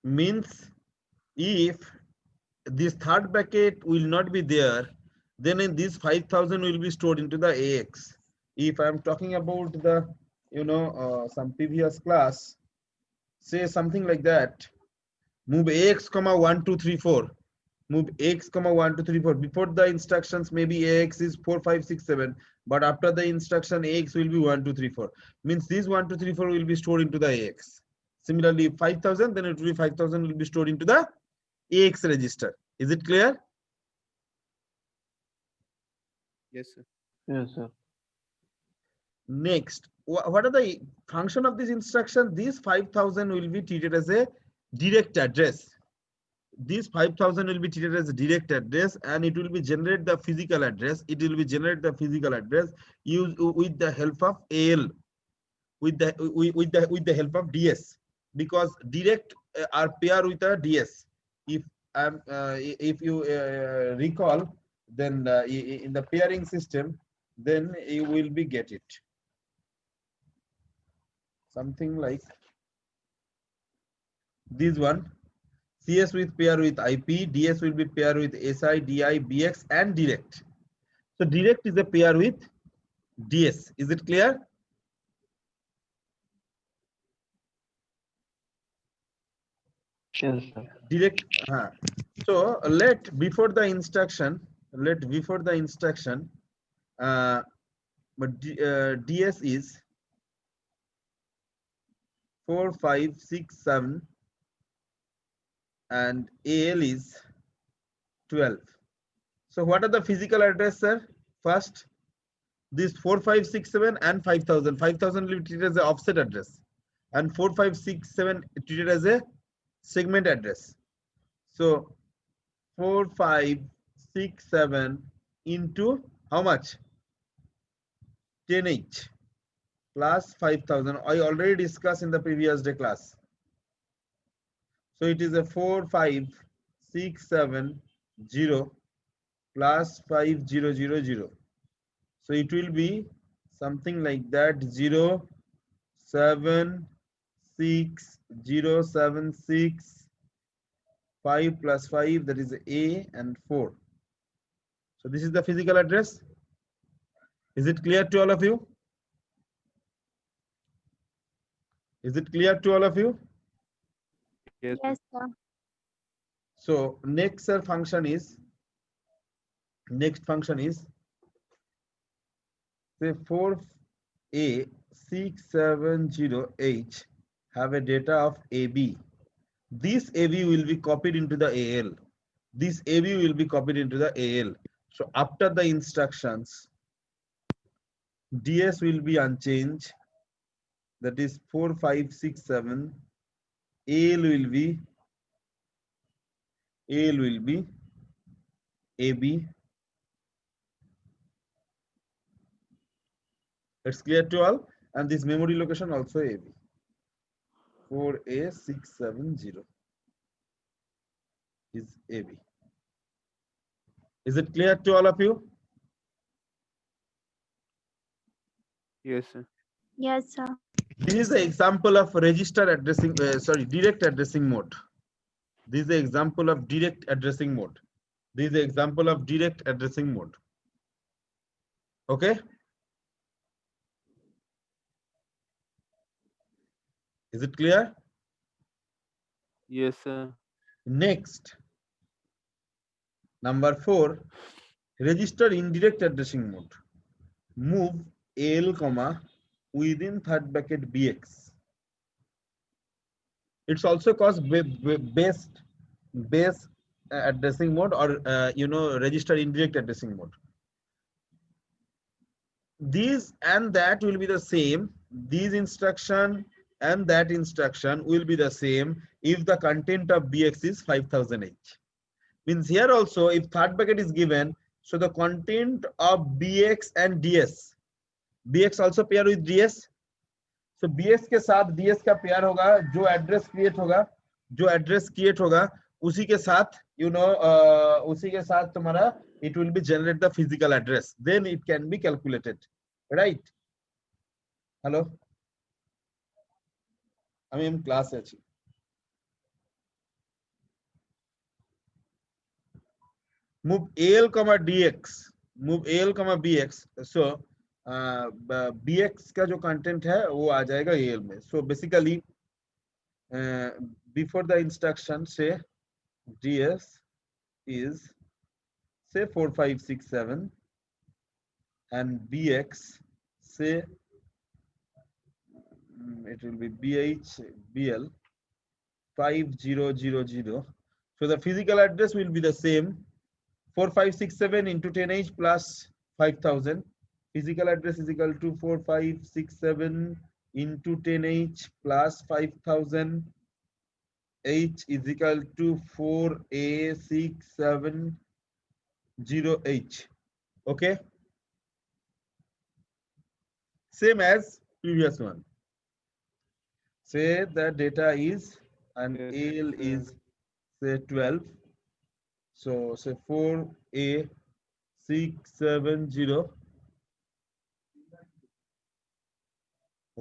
Means if this third bracket will not be there, then in this 5000 will be stored into the AX. If I am talking about the, some previous class, say something like that, move AX comma 1 2 3 4, move X comma 1 2 3 4. Before the instructions maybe AX is 4 5 6 7, but after the instruction AX will be 1 2 3 4. Means this 1 2 3 4 will be stored into the AX. Similarly, 5000, then it will be 5000 will be stored into the AX register. Is it clear? Yes, sir. Yes, sir. Next, what are the function of this instruction? This 5000 will be treated as a direct address. This 5000 will be treated as a direct address, and it will be generate the physical address. It will be generate the physical address used with the help of AL, with the help of DS, because direct are pair with a DS. If you recall, then in the pairing system, then you will be get it something like this one. CS with pair with IP, DS will be pair with SI, DI, BX, and direct. So direct is a pair with DS. Is it clear? Yes, sir. Direct. So let before the instruction, but DS is 4 5 6 7 and AL is 12. So what are the physical address, sir? First, this 4 5 6 7 and 5000. 5000 will be treated as an offset address, and 4 5 6 7 treated as a segment address. So 4 5 6 7 into how much? 10H plus 5000. I already discussed in the previous day class. So it is a 4 5 6 7 0 plus 5 0 0 0. So it will be something like that, 0 7 6 0 7 6 5 plus 5, that is A, and 4. So this is the physical address. Is it clear to all of you? Is it clear to all of you? Yes, Yes, sir. So next function is say 4A 670H have a data of AB. This AB will be copied into the AL. This AB will be copied into the AL. So after the instructions, DS will be unchanged. That is 4 5 6 7. AL will be AB. It's clear to all, and this memory location also AB. 4A670 is AB. Is it clear to all of you? yes, sir. Yes, sir. This is the example of register addressing, direct addressing mode. This is the example of direct addressing mode. This is the example of direct addressing mode. Okay? Is it clear? Yes, sir. Next, number 4, register indirect addressing mode. Move L comma within third bracket BX. It's also called base addressing mode, or register indirect addressing mode. These and that will be the same. These instruction and that instruction will be the same if the content of BX is 5000H. Means here also, if third bracket is given, so the content of BX and DS, BX also pair with DS. So BX के साथ DS का pair होगा, जो address create होगा उसी के साथ उसी के साथ तुम्हारा it will be generate the physical address, then it can be calculated, right? Hello, আমি ক্লাসে আছি। move al comma dx, move al comma bx, so bx का जो कंटेंट है वो आ जाएगा al में। so basically before the instruction say ds is say 4567 and bx say it will be bl 5000, so the physical address will be the same, 4567 into 10h plus 5000. Physical address is equal to 4567 into 10h plus 5000. H is equal to 4870H. Okay, same as previous one. Say the data is and Yes, AL sir. is say 12. So say 4A670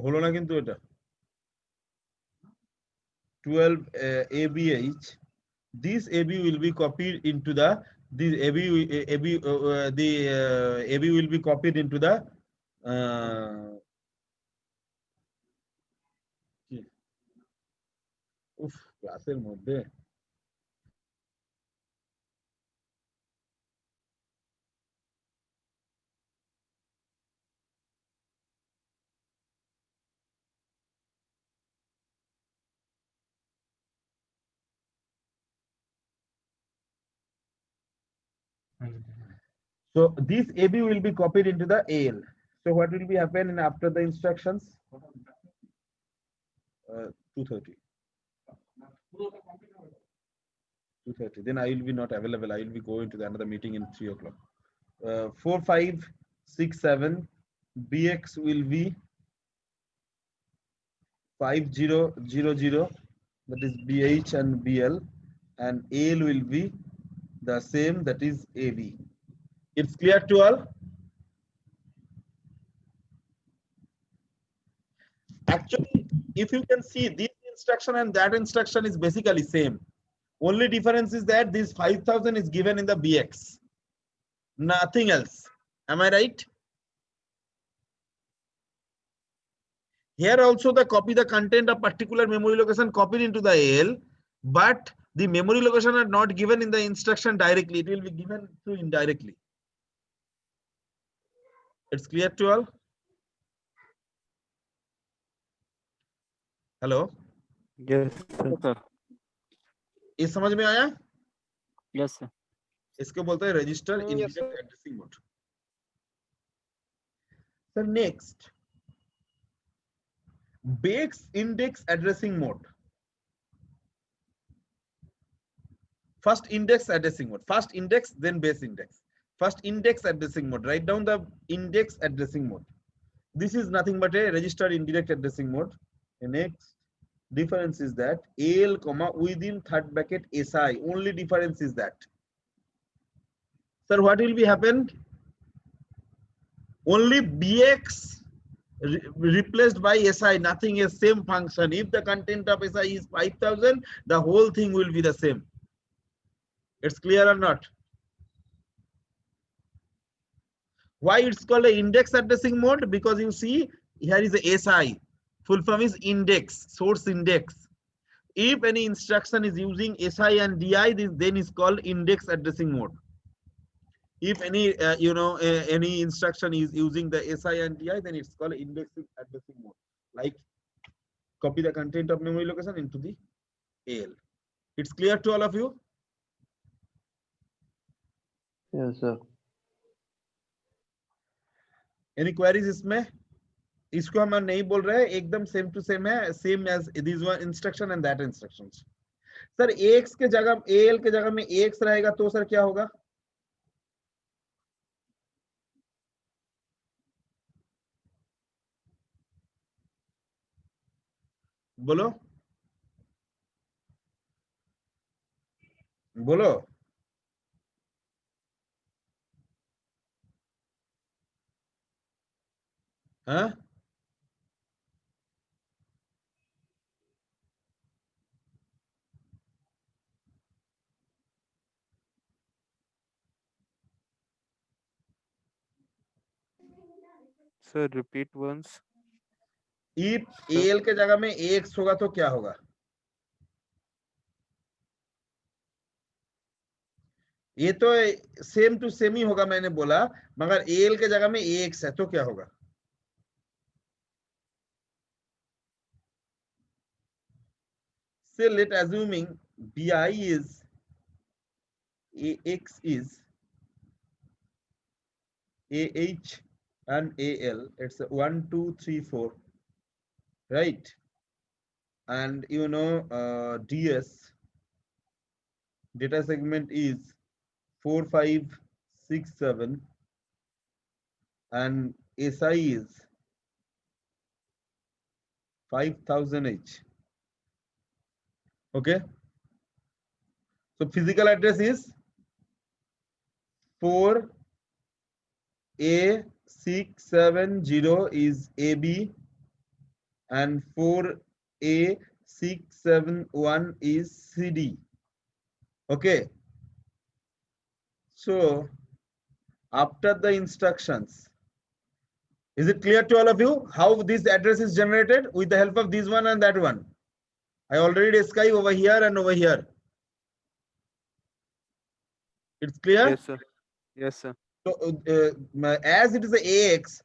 হলো না কিন্তু এটা 12 ABH. This AB will be copied into the this AB will be copied into the ক্লাসের মধ্যে so this AB will be copied into the AL. So what will be happen after the instructions? 2:30. 2:30. Then I will be not available. I will be going to the another meeting in 3 o'clock. 4567 BX will be 5000, that is BH and BL, and AL will be the same, that is AB. It's clear to all? Actually, if you can see, this instruction and that instruction is basically same. Only difference is that this 5000 is given in the BX, nothing else. Am I right? Here also the copy the content of particular memory location copied into the AL, but the memory location are not given in the instruction directly. It will be given through indirectly. It's clear to all? Hello? Yes, sir. इस समझ में आया? Yes, sir. इसको बोलते हैं register indirect addressing mode. So next, base index addressing mode. First index addressing mode. First index, then base index. First index addressing mode. Write down the index addressing mode. This is nothing but a registered indirect addressing mode. The next difference is that AL comma within third bracket SI. Only difference is that. Sir, what will be happen? Only BX replaced by SI, nothing is same function. If the content of SI is 5000, the whole thing will be the same. It's clear or not? Why it's called a index addressing mode? Because you see here is a SI. Full form is index, source index. If any instruction is using SI and DI, this then is called index addressing mode. If any any instruction is using the SI and DI, then it's called index addressing mode. Like copy the content of memory location into the AL. It's clear to all of you? Yes, sir. Any queries इसमें? इसको हम नहीं बोल रहे, एकदम same to same है, same as this one instruction and that instructions. Sir AX के जगह AL के जगह में AX रहेगा तो सर क्या होगा? बोलो. बोलो। हाँ, Sir, repeat once. If Sir, L के जगह में एक्स होगा तो क्या होगा? ये तो सेम टू सेम ही होगा मैंने बोला, मगर एल के जगह में एक्स है तो क्या होगा? Say let assuming bi is ax is ah and al, it's a 1 2 3 4, right? And you know ds data segment is 4 5 6 7, and si is 5000h. Okay, so physical address is 4 a 670 is ab, and 4a 671 is cd. Okay, so after the instructions, is it clear to all of you how this address is generated with the help of this one and that one? I already described over here and over here. It's clear? yes, sir. Yes, sir. So as it is a AX,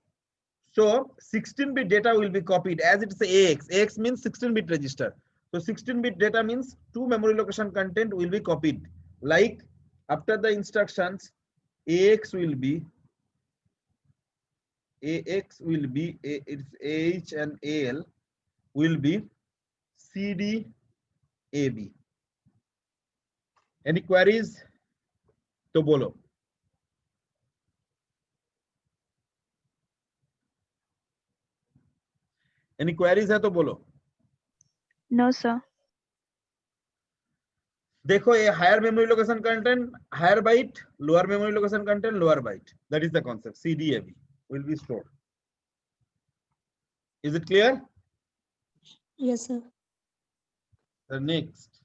so 16-bit data will be copied. As it is a AX, AX means 16-bit register. So 16-bit data means 2 memory location content will be copied. Like after the instructions, AX will be it's AH and AL will be CD AB. Any queries? तो बोलो. Any queries है तो बोलो. No, sir. देखो ये higher memory location content higher byte, lower memory location content lower byte. That is the concept. CDAB will be stored. Is it clear? Yes, sir. The next,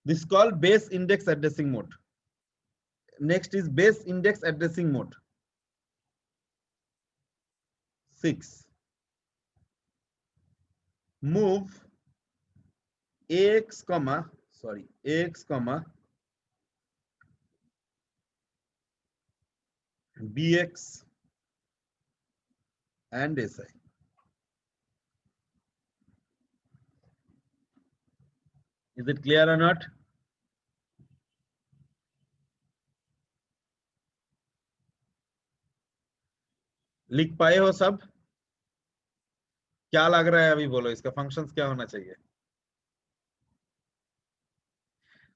this is called base index addressing mode. Next is base index addressing mode. 6. Move ax comma bx and si. Is it clear or not? लिख पाए हो सब? क्या लग रहा है अभी बोलो, इसका फंक्शंस क्या होना चाहिए?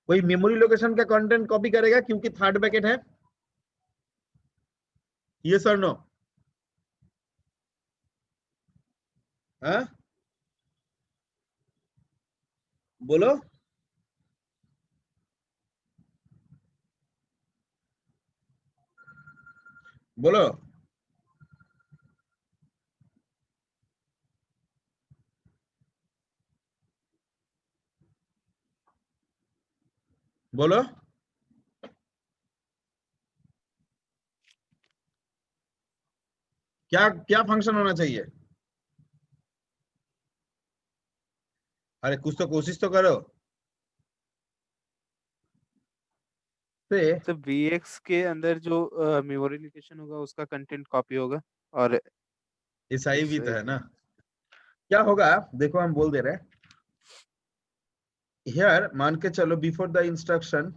कोई मेमोरी लोकेशन का कंटेंट कॉपी करेगा क्योंकि थर्ड पैकेट है? यस और नो? हाँ, बोलो. बोलो. बोलो. क्या क्या फंक्शन होना चाहिए? अरे कुछ तो कोशिश तो करो. से तो VX के अंदर जो मेमोरी लोकेशन होगा उसका कंटेंट कॉपी होगा और ईसाई भी तो SI है ना. क्या होगा देखो, हम बोल दे रहे हैं. हियर मान के चलो बिफोर द इंस्ट्रक्शन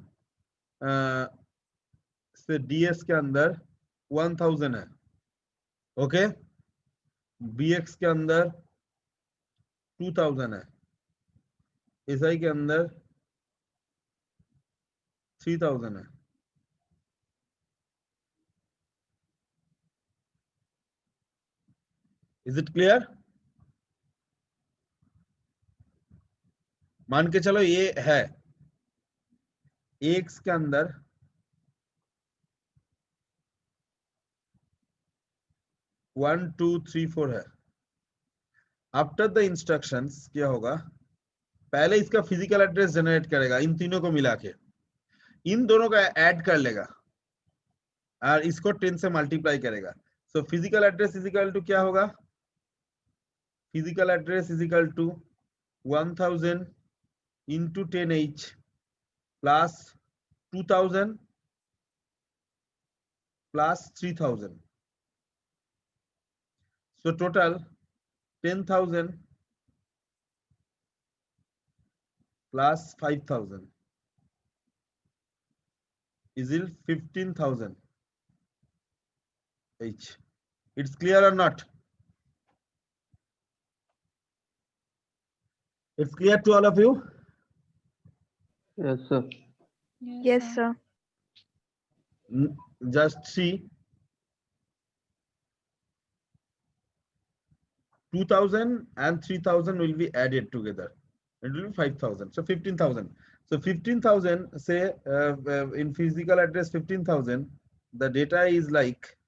से डीएस के अंदर 1000 है. ओके, बीएक्स के अंदर 2000 है, एसआई के अंदर 3000 है. Is it clear? मान के चलो ये है. AX के अंदर 1 2 3 4 है। आफ्टर द इंस्ट्रक्शंस क्या होगा, पहले इसका फिजिकल एड्रेस जनरेट करेगा, इन तीनों को मिला के इन दोनों का ऐड कर लेगा और इसको 10 से मल्टीप्लाई करेगा। So physical address is equal to क्या होगा, physical address is equal to 1000 into 10h plus 2000 plus 3000. So total 10,000 plus 5,000 is equal 15,000 each. It's clear or not? It's clear to all of you? Yes, sir. Yes, sir. Just see, 2,000 and 3,000 will be added together. It will be 5,000. So 15,000. So 15,000, say in physical address 15,000, the data is like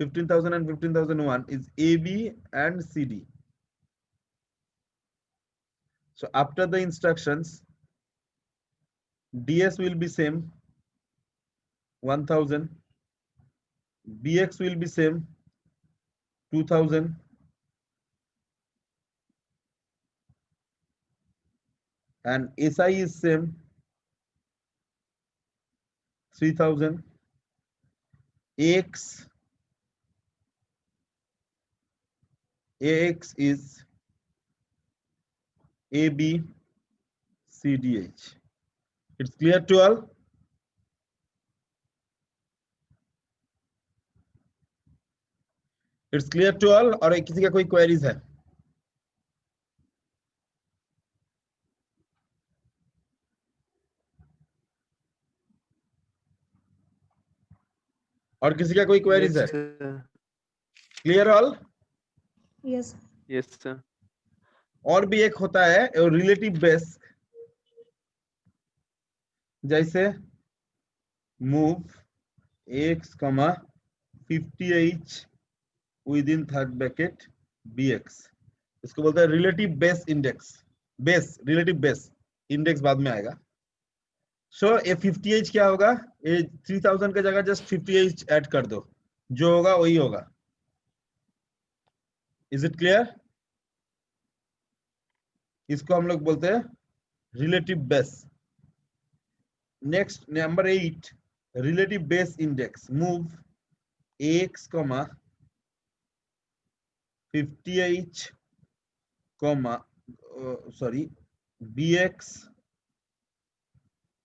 15,000 and 15,001 is AB and CD. So after the instructions, DS will be same 1000, BX will be same 2000, and SI is same 3000, AX is AB CDH. It's clear to all? It's clear to all और किसी का कोई queries है? और किसी का कोई queries है? Yes, sir. Clear all? Yes. Yes, sir. और भी एक होता है रिलेटिव बेस, जैसे move AX, 50H within third bracket BX, इसको बोलते हैं relative base index. Base, relative base, index बाद में आएगा। सो ये 50H क्या होगा, ये 3000 के जगह जस्ट 50H ऐड कर दो, जो होगा वही होगा। Is it clear? इसको हम लोग बोलते हैं relative base. Next number 8, relative base index. Move AX, 50H, sorry, BX,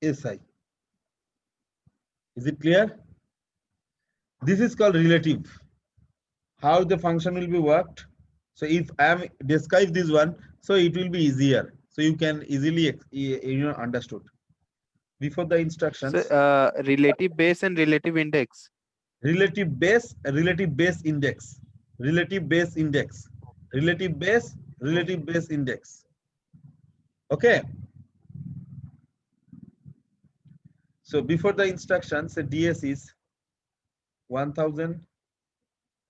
SI. Is it clear? This is called relative. How the function will be worked. So if I am describe this one, so it will be easier. So you can easily understood. Before the instructions, So, relative base and relative index. relative base index, relative base index, relative base index. Okay. So before the instructions, DS is 1000,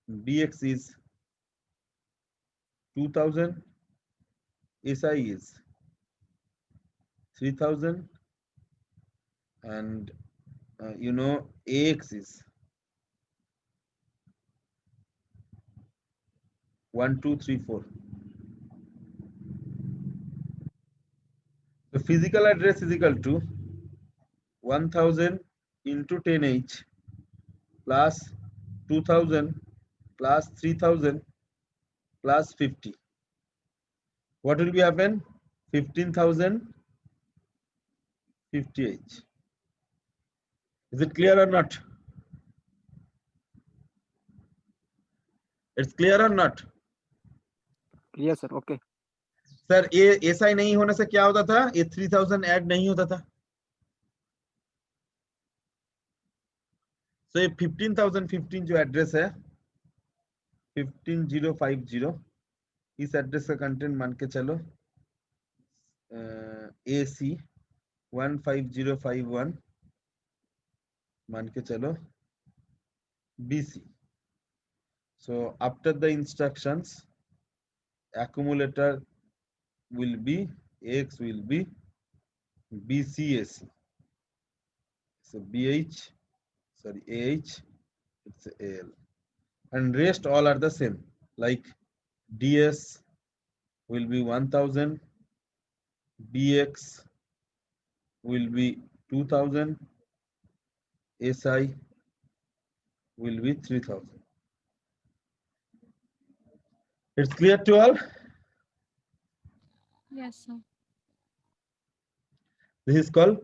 BX is 2000, SI is 3000, and AX is 1 2 3 4. The physical address is equal to 1000 into 10H plus 2000 plus 3000 plus 50. What will be happen? 15,000 50H. Is it clear or not? It's clear or not? Yes, sir. Okay. Sir ये SI नहीं होने से क्या होता था, ये 3000 add नहीं होता था। So ये 15,015 जो एड्रेस है 15050, इस एड्रेस का कंटेंट मान के चलो AC 15051 मान के चलो BC. So after the instructions, accumulator will be X will be BCAC. So BH, sorry AH, it's AL, and rest all are the same. Like DS will be 1000, DX will be 2000, SI will be 3000. It's clear to all? Yes, sir. This is called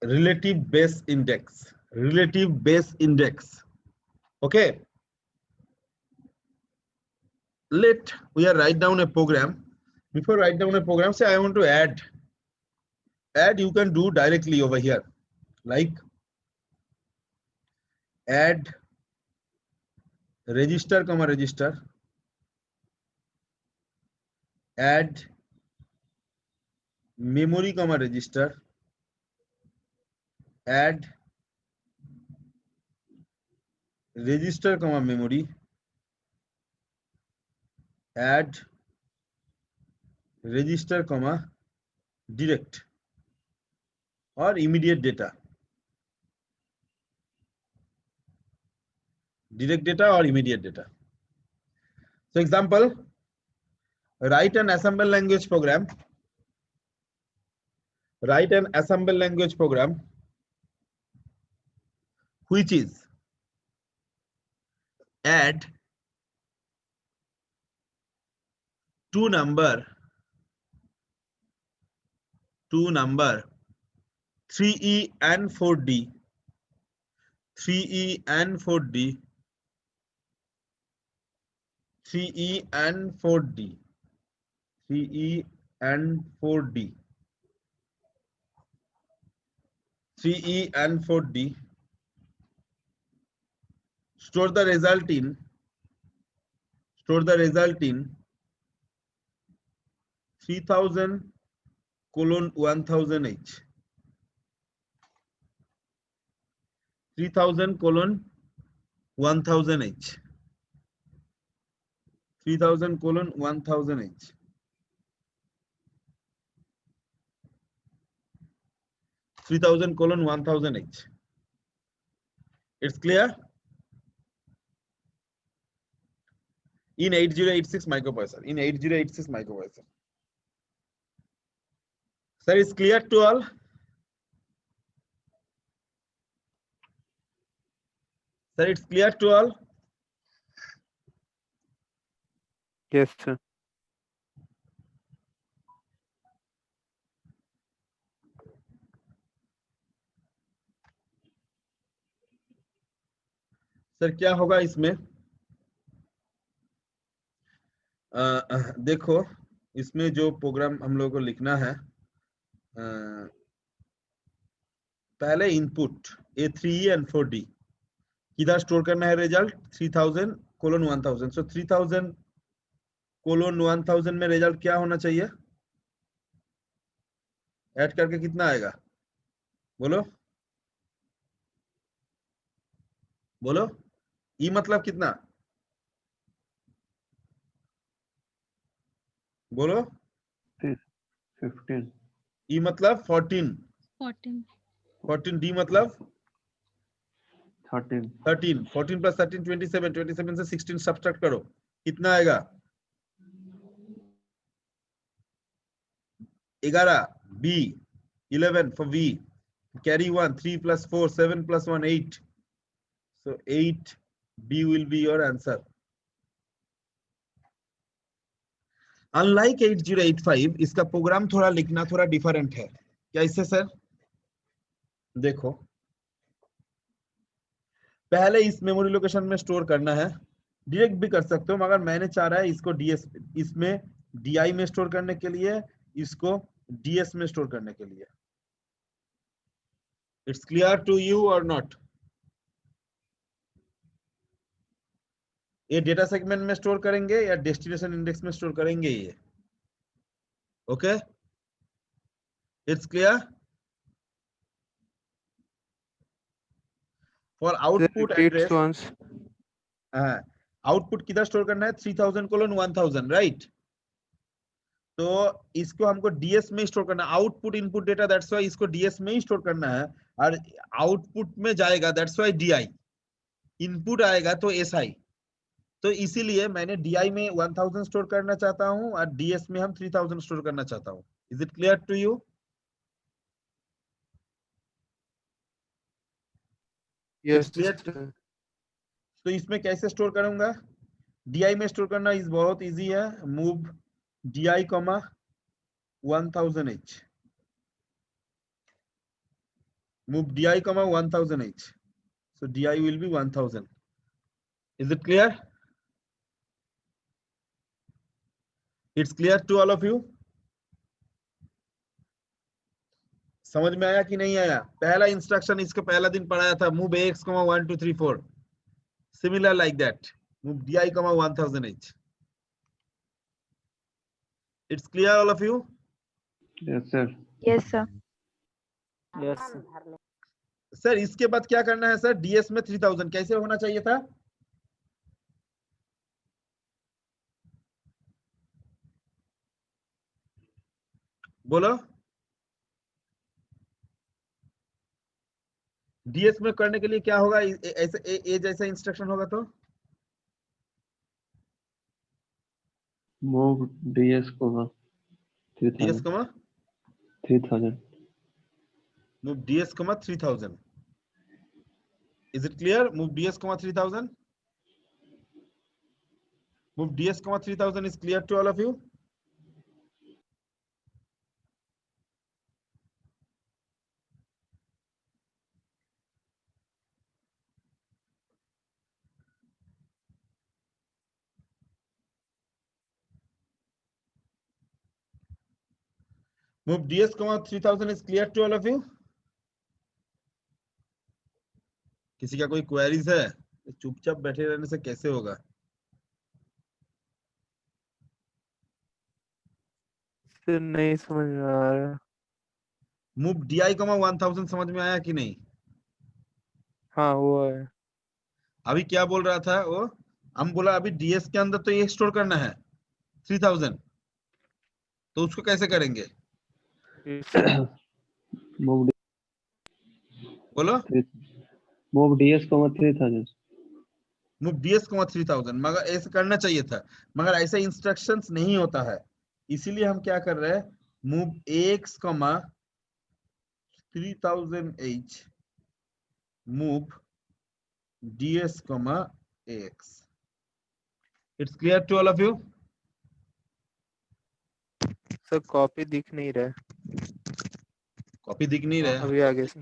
relative base index. Relative base index. Okay. We are write down a program. Before write down a program, say I want to add. Add you can do directly over here. Like add register comma register. Add memory comma register. Add register comma memory. Add register comma direct or immediate data. Direct data or immediate data. So example, write an assemble language program. Write an assemble language program which is add two number 3E and 4D, 3E and 4D, 3E and 4D, 3E and 4D, 3E and 4D. Store the result in 3000 colon 1000H. 3000 colon 1000H. 3000 colon 1000H. 3000 colon 1000H. It's clear? In 8086 microprocessor. In 8086 microprocessor. Sir, it's clear to all? Sir, it's clear to all? Yes, sir. Sir क्या होगा इसमें? देखो इसमें जो programme हम लोगों को लिखना है, पहले इनपुट A3E and 4D किधर स्टोर करना है रिजल्ट 3000 कोलन 1000. सो 3000 कोलन 1000 में रिजल्ट क्या होना चाहिए? ऐड करके कितना आएगा? बोलो बोलो. ई मतलब कितना? बोलो 15. ई मतलब 14. 14. डी मतलब 13. 13. 14 plus 13 27. 27 से 16 सब्ट्रैक्ट करो, कितना आएगा? 11. B 11 for V. Carry 1. 3 plus 4 7 plus 1 8. So 8 B will be your answer. Unlike 8085 इसका प्रोग्राम थोड़ा लिखना थोड़ा डिफरेंट है. क्या इससे सर? देखो पहले इस मेमोरी लोकेशन में स्टोर करना है, डायरेक्ट भी कर सकते हो, मगर मैंने चाह रहा है इसको डीएस इसमें डीआई में स्टोर करने के लिए, इसको डीएस में स्टोर करने के लिए. इट्स क्लियर टू यू और नॉट? ये डेटा सेगमेंट में स्टोर करेंगे या डेस्टिनेशन इंडेक्स में स्टोर करेंगे ये? Okay, it's clear? For output address, once. Output किधर स्टोर करना है? 3000:1000, राइट? तो इसको हमको डीएस में स्टोर करना है, output input data, that's why इसको डीएस में ही स्टोर करना है, और आउटपुट में जाएगा, दैट्स वाई डीआई, इनपुट आएगा तो एसआई। तो इसीलिए मैंने डीआई में 1000 स्टोर करना चाहता हूं और डीएस में हम 3000 स्टोर करना चाहता हूं। Is it clear to you? Yes, clear? sir. तो इसमें कैसे स्टोर करूंगा? डीआई में स्टोर करना इज बहुत इजी है। Move DI comma 1000h, move di comma 1000h, so di will be 1000. Is it clear? It's clear to all of you? समझ में आया कि नहीं आया? पहला इंस्ट्रक्शन इसका पहला दिन पढ़ाया था, move ax comma 1 2 3 4, similar like that, move di comma 1000h. It's clear all of you? Yes, sir. Yes, sir. Yes. Sir इसके बाद क्या करना है सर? डीएस में 3000 कैसे होना चाहिए था? बोलो। डीएस में करने के लिए क्या होगा? ऐसे ए जैसा इंस्ट्रक्शन होगा तो Move DS comma डीएस 3000. कमा 3000. move ds comma 3000. Is it clear? Move ds comma 3000. Move ds comma 3000 is clear to all of you? Move ds comma 3000 is clear to all of you? किसी का कोई queries है? चुपचाप बैठे रहने से कैसे होगा? Sir, नहीं समझ में आ रहा। Move di comma 1000 समझ में आया कि नहीं? हाँ वो है। अभी क्या बोल रहा था वो? हम बोला अभी डीएस के अंदर तो ये स्टोर करना है 3000, तो उसको कैसे करेंगे? Move बोलो। move DS comma 3000. Move DS comma 3000, मगर ऐसे करना चाहिए था, मगर ऐसा इंस्ट्रक्शंस नहीं होता है, इसीलिए हम क्या कर रहे हैं? Move ax comma 3000h, move ds comma ax. It's clear to all of you? Sir copy दिख नहीं रहा है। कॉपी दिख नहीं रहा है? अभी आगे सर,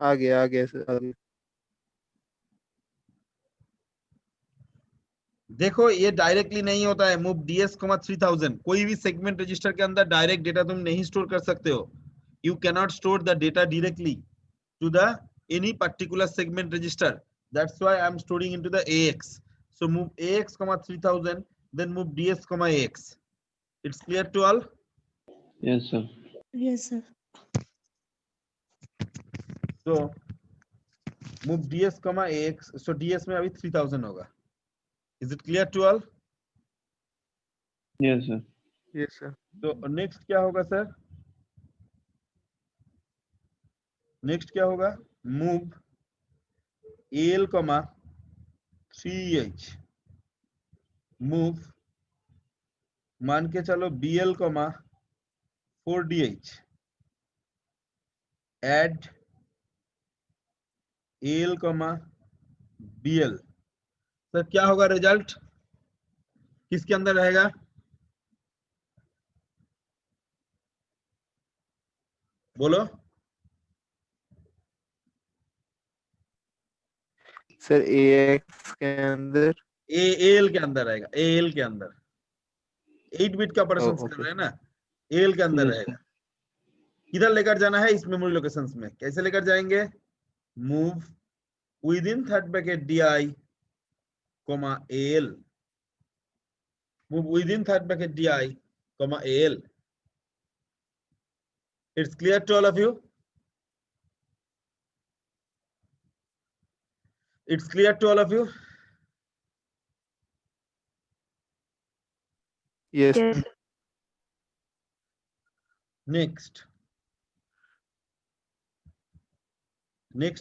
आगे सर, आगे। देखो ये डायरेक्टली नहीं होता है। मूव ds comma 3000, कोई भी सेगमेंट रजिस्टर के अंदर डायरेक्ट डेटा तुम नहीं स्टोर कर सकते हो। You cannot store the data directly to the any particular segment register. That's why I'm storing into the AX. So move AX comma 3000, then move DS comma AX. It's clear to all? Yes, sir. Yes, sir. So move DS comma AX. So DS में अभी 3000 होगा. Is it clear to all? Yes, sir. Yes sir. So next क्या होगा sir? Next क्या होगा? Move AL comma 3H, move मान के चलो BL comma 4DH, add AL comma BL। Sir क्या होगा रिजल्ट? किसके अंदर रहेगा? बोलो। सर AX के अंदर, AL के अंदर रहेगा, AL के अंदर 8 बिट का ऑपरेशन कर okay. रहे हैं ना, AL के अंदर Yes, रहेगा। sir. किधर लेकर जाना है? इस मेमोरी लोकेशंस में। कैसे लेकर जाएंगे? Move with in third bracket DI comma AL, move within third bracket DI comma AL. It's clear to all of you? It's clear to all of you? Yes. Yes. Next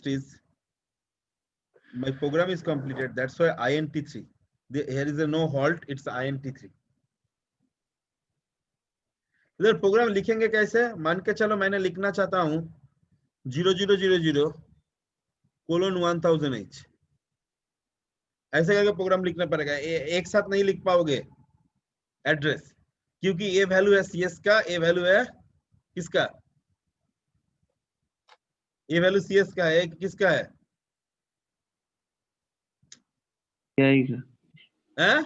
is my program is completed. That's why int3. Here is a no halt. It's int3. इधर programme लिखेंगे कैसे? मान के चलो मैंने लिखना चाहता हूं 0000:1000h, ऐसे करके प्रोग्राम लिखना पड़ेगा। एक साथ नहीं लिख पाओगे एड्रेस, क्योंकि ये वैल्यू है सीएस का, ये वैल्यू है किसका? ये वैल्यू सीएस का है, किसका है? BI का। हैं?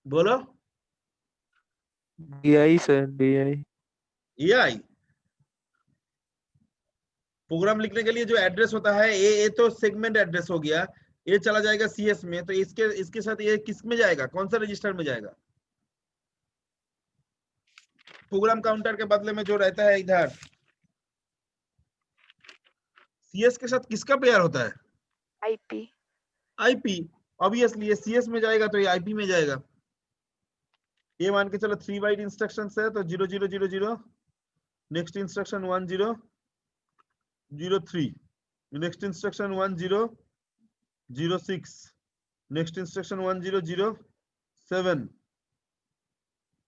बोलो। BI sir, BI। AI programme लिखने के लिए जो एड्रेस होता है, ये तो सेगमेंट एड्रेस हो गया, ये चला जाएगा सीएस में, तो इसके साथ ये किस में जाएगा? कौन सा रजिस्टर में जाएगा? प्रोग्राम काउंटर के बदले में जो रहता है इधर, सीएस के साथ किसका पेयर होता है? आईपी। आईपी। ऑब्वियसली ये सीएस में जाएगा तो ये आईपी में जाएगा। ये मान के चलो 3 बाइट इंस्ट्रक्शंस है, तो 0000, next instruction 1003, next instruction 1006, next instruction 1007,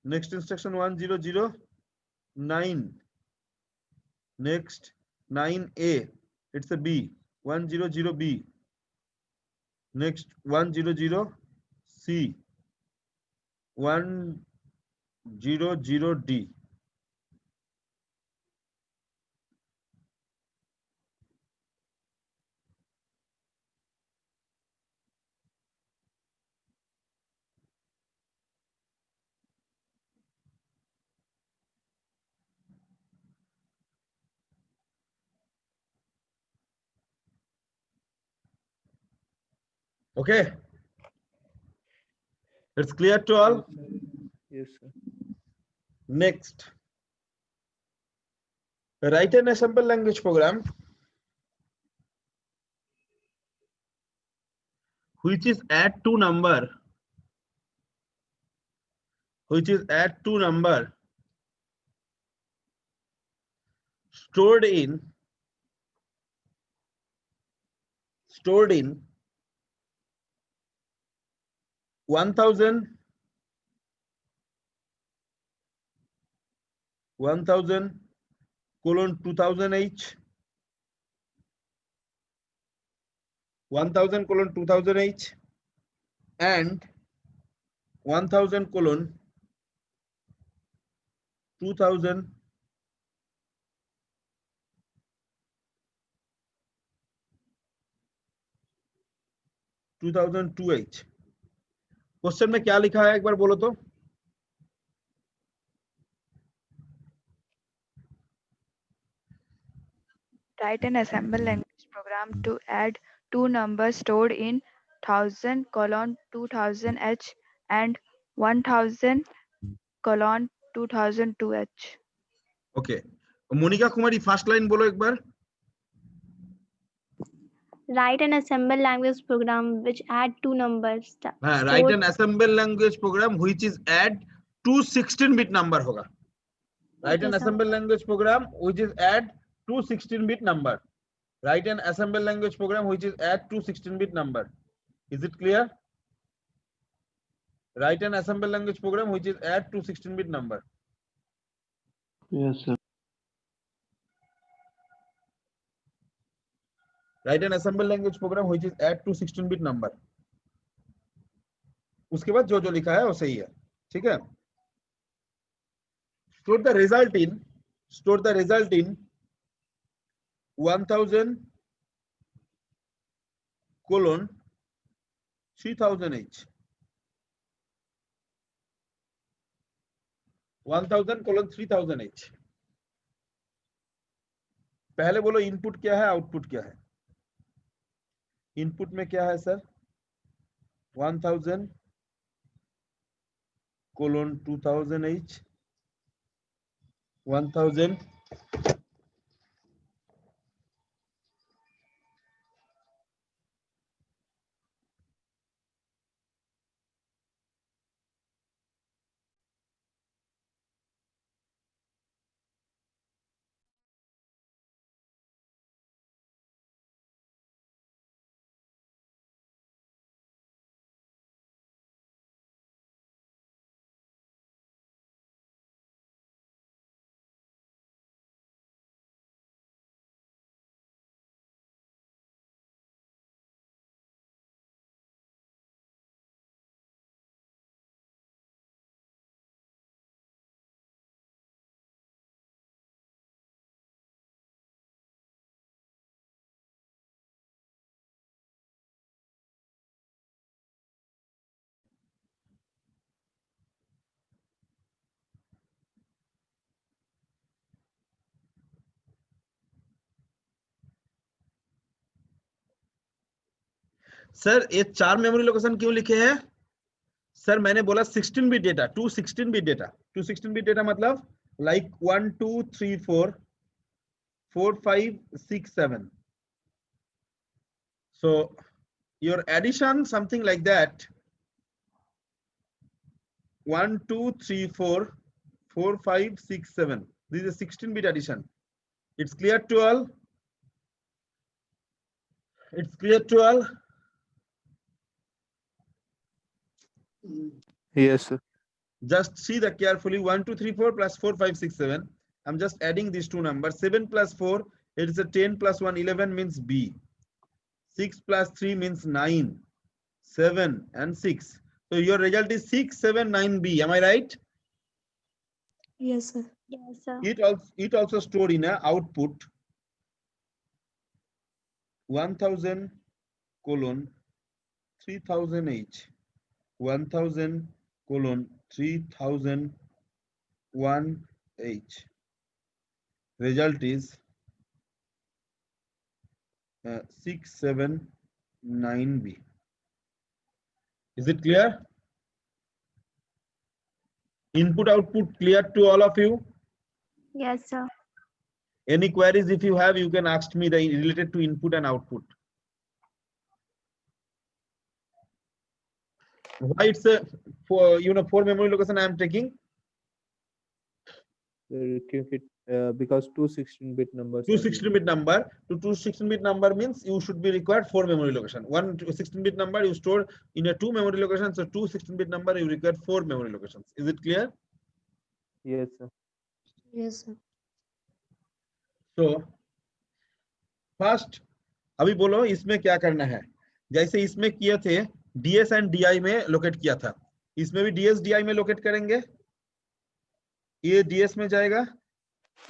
next instruction 1009, next 9A, it's a B, 100B, next 100C, 100D. Okay, it's clear to all. Yes sir. Next, write an assemble language program which is add to number, stored in 1000 colon 2000h, 1000 colon 2000h, and 1000 colon 2000 2002h। Question में क्या लिखा है एक बार बोलो तो? Write an assemble language program to add two numbers stored in 1000 colon 2000h and 1000 colon 2002h. Okay, Monika Kumari first line बोलो एक बार। Write an assemble language program which add two numbers. हाँ, write an assemble language program which is add to 16-bit number होगा। Write an Okay, sir. assemble language program which is add to 16-bit number. Write an assemble language program which is add to 16-bit number. Is it clear? Write an assemble language program which is add to 16-bit number. Yes sir. Write an assemble language program which is add to 16-bit number. उसके बाद जो जो लिखा है वो सही है, ठीक है? Store the result in 1000 colon 3000h, 1000 colon 3000h। पहले बोलो इनपुट क्या है, आउटपुट क्या है? इनपुट में क्या है सर? 1000 colon 2000h, 1000 सर ये 4 मेमोरी लोकेशन क्यों लिखे हैं? सर मैंने बोला 16 bit data, 216 bit data, 216 bit data मतलब like 1 2 3 4 4 5 6 7. So your addition something like that, 1 2 3 4 4 5 6 7. This is a 16 bit addition. It's clear to all? It's clear to all? Yes, sir. Just see that carefully. 1 2 3 4 plus 4 5 6 7. I'm just adding these two numbers. 7 plus 4, it is a 10 plus 1 11 means B. 6 plus 3 means 9, 7 and 6. So your result is 6 7 9 B. Am I right? Yes, sir. Yes, sir. It also stored in a output 1000 colon 3000 H, 1000 colon 3001 H. Result is 679B. Is it clear? Input output clear to all of you? Yes, sir. Any queries if you have, you can ask me the related to input and output. Why it's a for 4 memory location I am taking? Because 216-bit numbers. 216-bit number to 216-bit number means you should be required 4 memory location. One 16-bit number you store in a 2 memory locations, so 2 16-bit number you require 4 memory locations. Is it clear? Yes, sir. Yes, sir. So first अभी बोलो इसमें क्या करना है। जैसे इसमें किए थे डीएस एंड डीआई में लोकेट किया था, इसमें भी डीएस डीआई में लोकेट करेंगे। ये डीएस में जाएगा,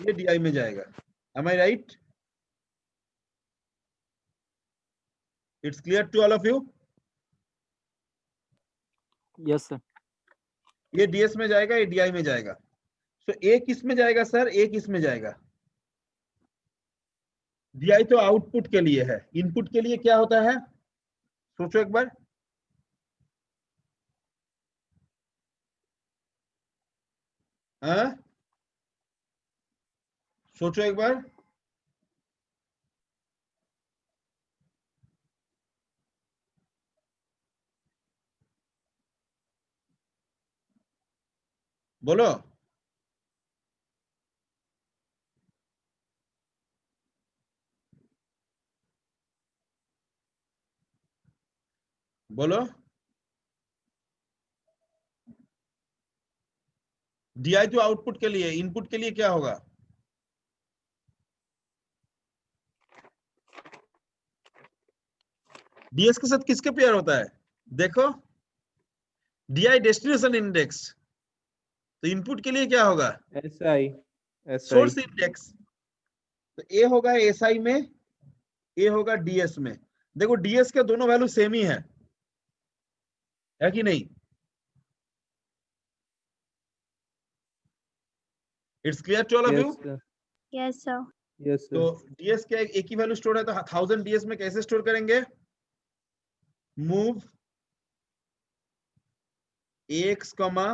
ये डीआई में जाएगा। Am I right? It's clear to all of you? Yes, sir. ये डीएस में जाएगा, ये डीआई में जाएगा। सो एक इसमें जाएगा सर, एक इसमें जाएगा। डीआई तो आउटपुट के लिए है, इनपुट के लिए क्या होता है सोचो एक बार। हाँ सोचो एक बार। बोलो बोलो। डीआई तो आउटपुट के लिए, इनपुट के लिए क्या होगा? डीएस के साथ किसके पेयर होता है? देखो डीआई डेस्टिनेशन इंडेक्स, तो इनपुट के लिए क्या होगा? SI. Source index. तो ए होगा एसआई में, ए होगा डीएस में। देखो डीएस के दोनों वैल्यू सेम ही है कि नहीं? It's clear to all of you? Yes, sir. Yes, sir. तो डीएस के एक ही वैल्यू स्टोर है, तो 1000 डीएस में कैसे स्टोर करेंगे? Move x comma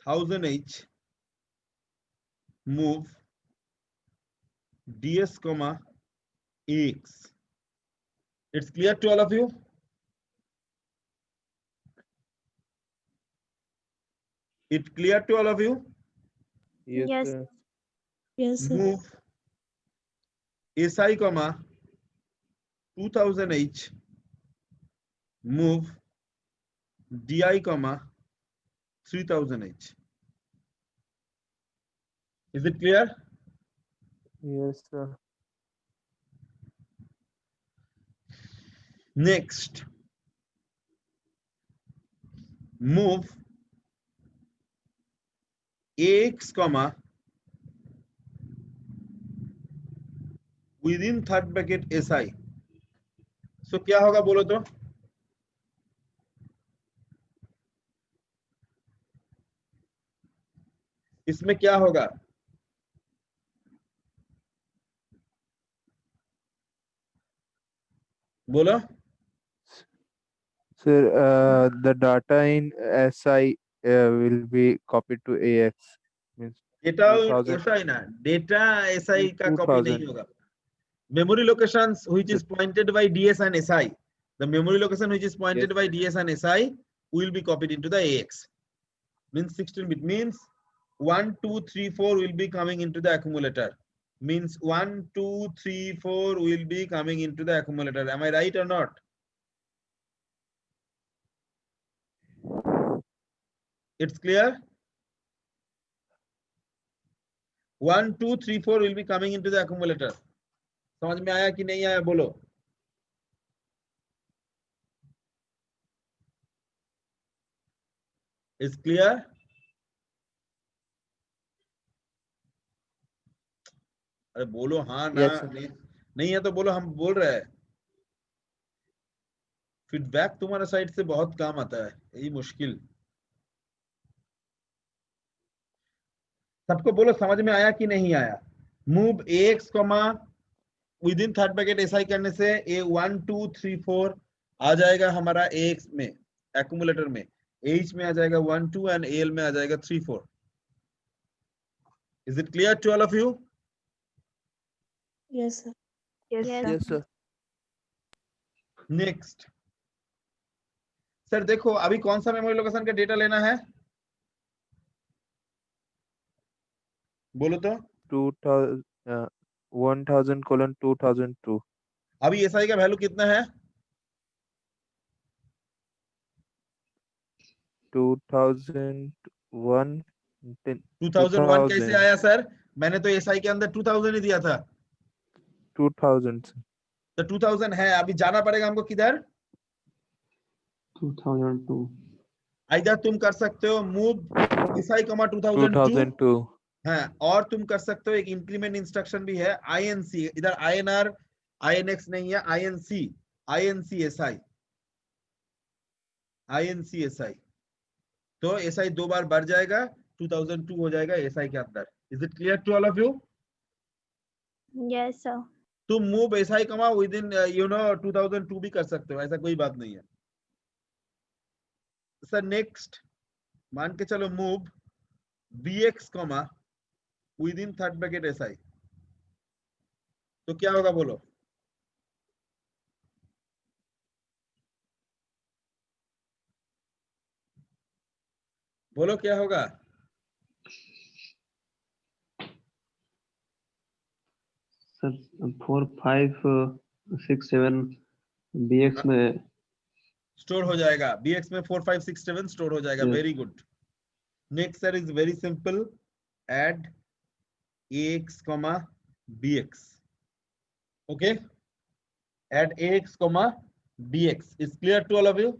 1000h, move ds comma ax. It's clear to all of you? It clear to all of you? Yes. sir. Yes, sir. Move si comma 2000h, move di comma 3000h. Is it clear? Yes, sir. Next, move ax comma within third bracket si. So क्या होगा बोलो तो? इसमें क्या होगा? बोलो। Sir, the data in SI will be copied to AX. Means data 2000 ऐसा ही ना, डेटा SI का कॉपी नहीं 2000. होगा. Memory locations which is pointed by DS and SI, the memory location which is pointed Yes. by DS and SI will be copied into the AX. Means 16 bit means 1, 2, 3, 4 will be coming into the accumulator. Means 1, 2, 3, 4 will be coming into the accumulator. Am I right or not? It's clear? 1, 2, 3, 4 will be coming into the accumulator. समझ में आया कि नहीं आया बोलो. It's clear? अरे बोलो हाँ ना. Yes, sir. नहीं है तो बोलो हम बोल रहे हैं. फीडबैक तुम्हारे साइड से बहुत काम आता है, यही मुश्किल. सबको बोलो समझ में आया कि नहीं आया. Move AX comma with in third bracket SI करने से ए 1 2 3 4 आ जाएगा हमारा AX में, एक्यूमुलेटर में. H में आ जाएगा 1 2 एंड AL में आ जाएगा 3 4. Is it clear to all of you? Yes, sir. Yes, Yes. sir. Yes, sir. Next sir देखो अभी कौन सा मेमोरी लोकेशन का डेटा लेना है बोलो तो. 2000 1000:2002. अभी SI का वैल्यू कितना है? 2001 2001 कैसे 2000 आया सर? मैंने तो SI के अंदर 2000 ही दिया था. 2000 sir. तो 2000 है. अभी जाना पड़ेगा हमको किधर? 2002. इधर तुम कर सकते हो मूव SI, 2002 2002. है. और तुम कर सकते हो एक इंक्रीमेंट इंस्ट्रक्शन भी है INC. इधर INR INX नहीं है, INC SI. तो SI 2 बार बढ़ जाएगा, 2002 हो जाएगा SI के अंदर. Is it clear to all of you? Yes, sir. तुम move SI comma with in 2002 भी कर सकते हो, ऐसा कोई बात नहीं है सर. नेक्स्ट मान के चलो मूव BX कमा with in third bracket SI, तो क्या होगा बोलो? बोलो क्या होगा? सर 4 5 6 7 BX में स्टोर हो जाएगा. BX में 4 5 6 7 स्टोर हो जाएगा. Yes. Very good. Next sir is very simple. Add AX comma BX. ओके, add AX comma BX. Is clear to all of you?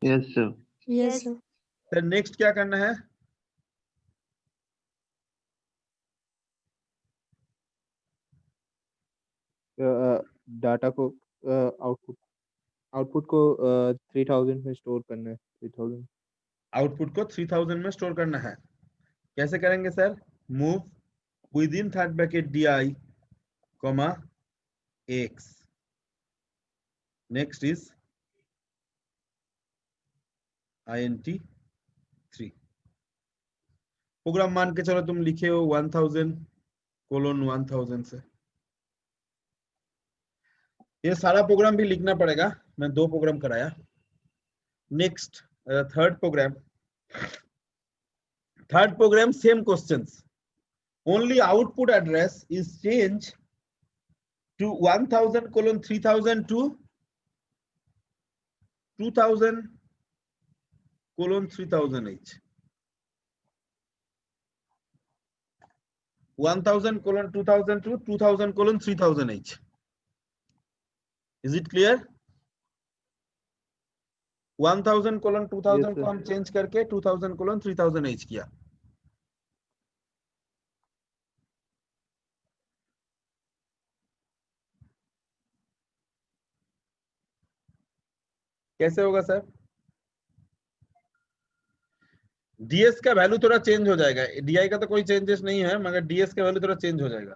yes sir. Yes, Yes. sir. Sir next क्या करना है? Data को output को 3000 में store करना है. 3000. Output को 3000 में स्टोर करना है. कैसे करेंगे sir? Move with in third bracket DI comma AX. Next is INT 3. Program मान के चलो तुम लिखे हो 1000:1000 से. ये सारा प्रोग्राम भी लिखना पड़ेगा, मैं 2 प्रोग्राम कराया. Next third program same questions. Only output address is change to 1000:3000 to 2000:3000 each. 1000:2000 to 2000:3000 each. Is it clear? 1000:2000 Yes, को sir. हम चेंज करके 2000:3000 each किया. कैसे होगा सर? DS का वैल्यू थोड़ा चेंज हो जाएगा. DI का तो कोई चेंजेस नहीं है, मगर DS का वैल्यू थोड़ा चेंज हो जाएगा.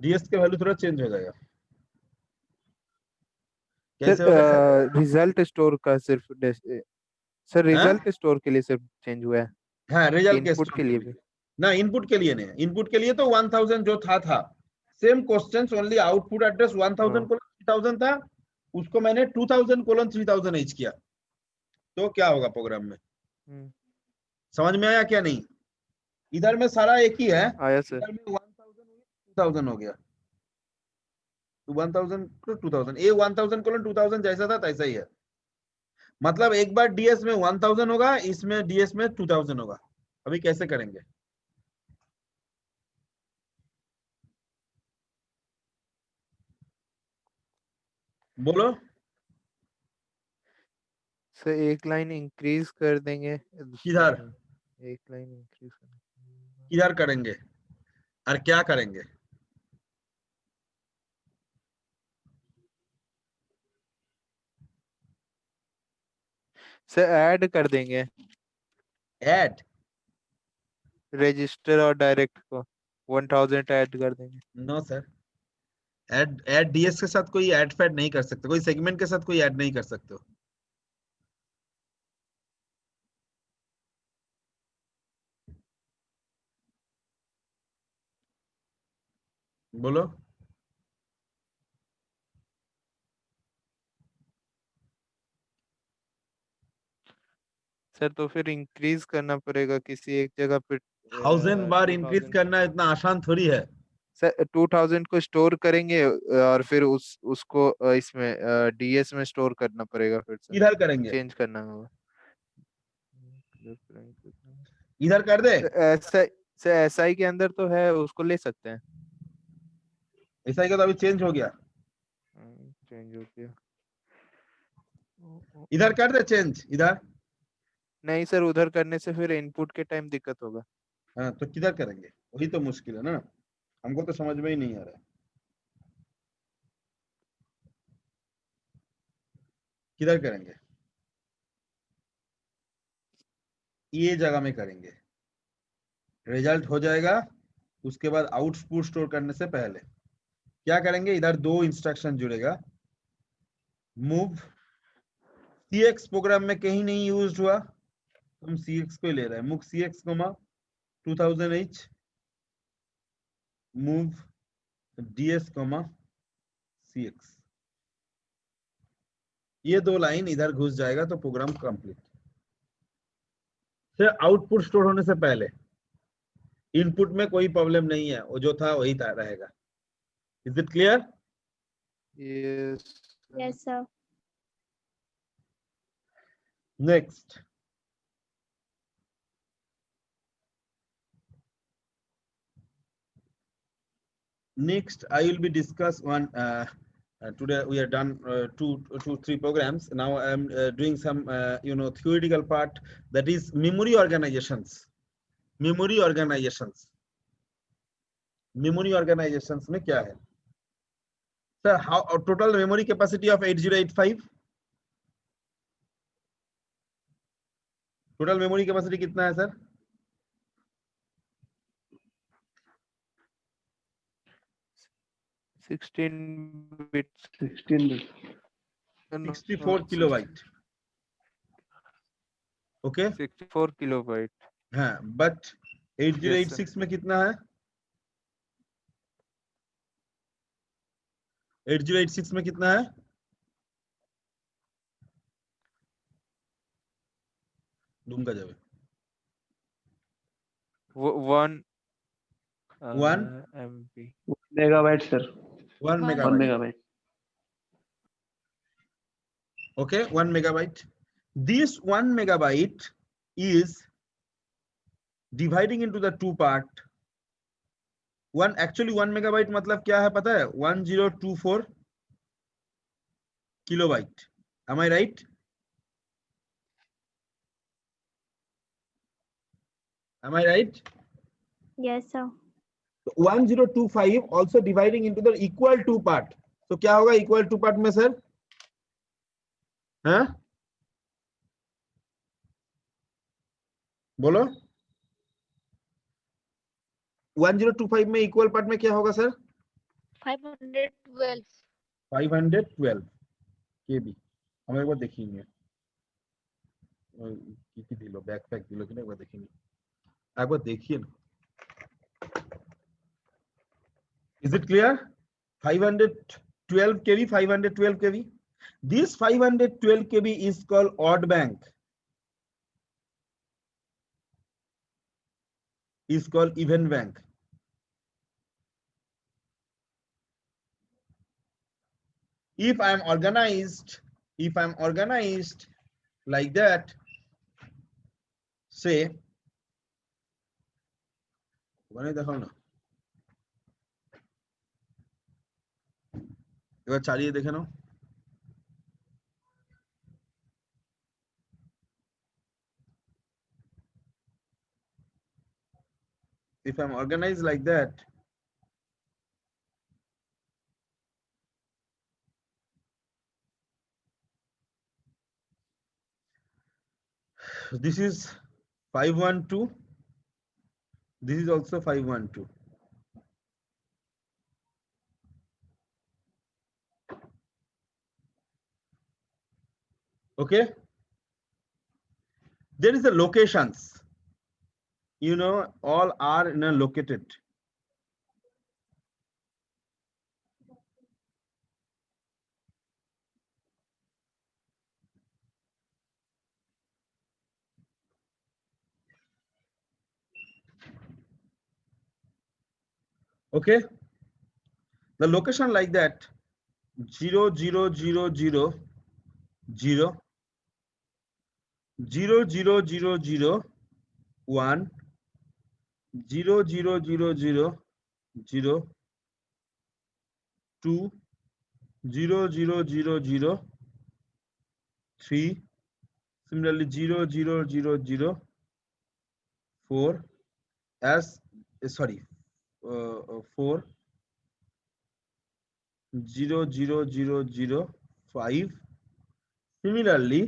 डीएस का वैल्यू थोड़ा चेंज हो जाएगा। कैसे सर होगा सर? रिजल्ट स्टोर का सिर्फ सर हाँ रिजल्ट स्टोर के लिए सिर्फ चेंज हुआ है हाँ, कि रिजल्ट के इनपुट स्टोर के के लिए लिए भी? ना, इनपुट के लिए नहीं। इनपुट के लिए तो 1000 जो था same questions, only output address 1000 colon 3000 था, उसको मैंने 2000 कोलन 3000 एच किया। तो क्या होगा प्रोग्राम में, हम्म, समझ में आया क्या नहीं? इधर में सारा एक ही है, आया सर। इधर में 1000 2000 हो गया, तो 1000 to 2000, ये 1000 कोलन 2000 जैसा था तैसा ही है। मतलब एक बार डीएस में 1000 होगा, इसमें डीएस में 2000 होगा। अभी कैसे करेंगे बोलो? सर एक लाइन इंक्रीज कर देंगे किधर एक लाइन इंक्रीज किधर करेंगे और क्या करेंगे? सर ऐड कर देंगे ऐड? रजिस्टर और डायरेक्ट को 1000 ऐड कर देंगे। नो सर, ऐड डीएस के साथ कोई ऐड फैड नहीं कर सकते, कोई सेगमेंट के साथ कोई ऐड नहीं कर सकते हो। बोलो। सर तो फिर इंक्रीज करना पड़ेगा किसी एक जगह पे 1000 बार इंक्रीज 2000 करना इतना आसान थोड़ी है। सर 2000 को स्टोर करेंगे और फिर उसको इसमें डीएस में स्टोर करना पड़ेगा फिर से इधर करेंगे, चेंज करना होगा। इधर कर दे। ऐसा सर एसआई के अंदर तो है उसको ले सकते हैं। ऐसा ही का तो अभी चेंज हो गया, चेंज हो गया। इधर कर दे चेंज इधर। नहीं सर उधर करने से फिर इनपुट के टाइम दिक्कत होगा। हाँ तो किधर करेंगे, वही तो मुश्किल है ना, हमको तो समझ में ही नहीं आ रहा है। किधर करेंगे? ये जगह में करेंगे, रिजल्ट हो जाएगा, उसके बाद आउटपुट स्टोर करने से पहले क्या करेंगे, इधर दो इंस्ट्रक्शन जुड़ेगा। मूव cx प्रोग्राम में कहीं नहीं यूज हुआ, हम cx को ही ले रहे हैं। Move cx 2000h, move ds cx, ये दो लाइन इधर घुस जाएगा तो प्रोग्राम कंप्लीट। फिर आउटपुट स्टोर होने से पहले इनपुट में कोई प्रॉब्लम नहीं है, वो जो था वही रहेगा। Is it clear? Yes Yes, sir. Next, I will be discuss one. Today we are done two, 3 programs. Now I am doing some theoretical part, that is memory organizations. Memory organizations में क्या है sir? how total memory capacity of 8085? Total memory capacity कितना है sir? 16 bits 16 bit. 64 kilobyte. Okay 64 kilobyte. हाँ, but 8086 में कितना है? 8086 में कितना है? दूंगा जब 1 1 MB 1 megabyte, sir. 1 One 1 megabyte. megabyte. Okay, 1 megabyte. This 1 megabyte is dividing into the two part. Actually 1 megabyte मतलब क्या है पता है? 1024 kilobyte. Am I right? Am I right? Yes, sir. 1025 also dividing into the equal two part. So क्या होगा equal two part में sir? हाँ बोलो। 1025 में इक्वल पार्ट में क्या होगा सर? 512 512 কেবি। আমরা একবার দেখিয়ে নিয়ে কি কি দিল, ব্যাকপ্যাক দিল কিনা একবার দেখিয়ে নিই, একবার দেখিয়ে না। Is it clear? 512 kV, 512 kV. This 512 kV is called odd bank. Is called even bank. If I'm organized like that, say, ওখানে দেখাও না, এবার চালিয়ে দেখে নাও। If I'm organized like that, this is 512, this is also 512. Okay, there is a locations, you know, all are in a located. Okay, the location like that, 0 0 0 0 0 0 0 0 0 1 0 0 0 0 0 2 0 0 0 0 3, similarly 0 0 0 0 4, as sorry 4 0 0 0 0 5, similarly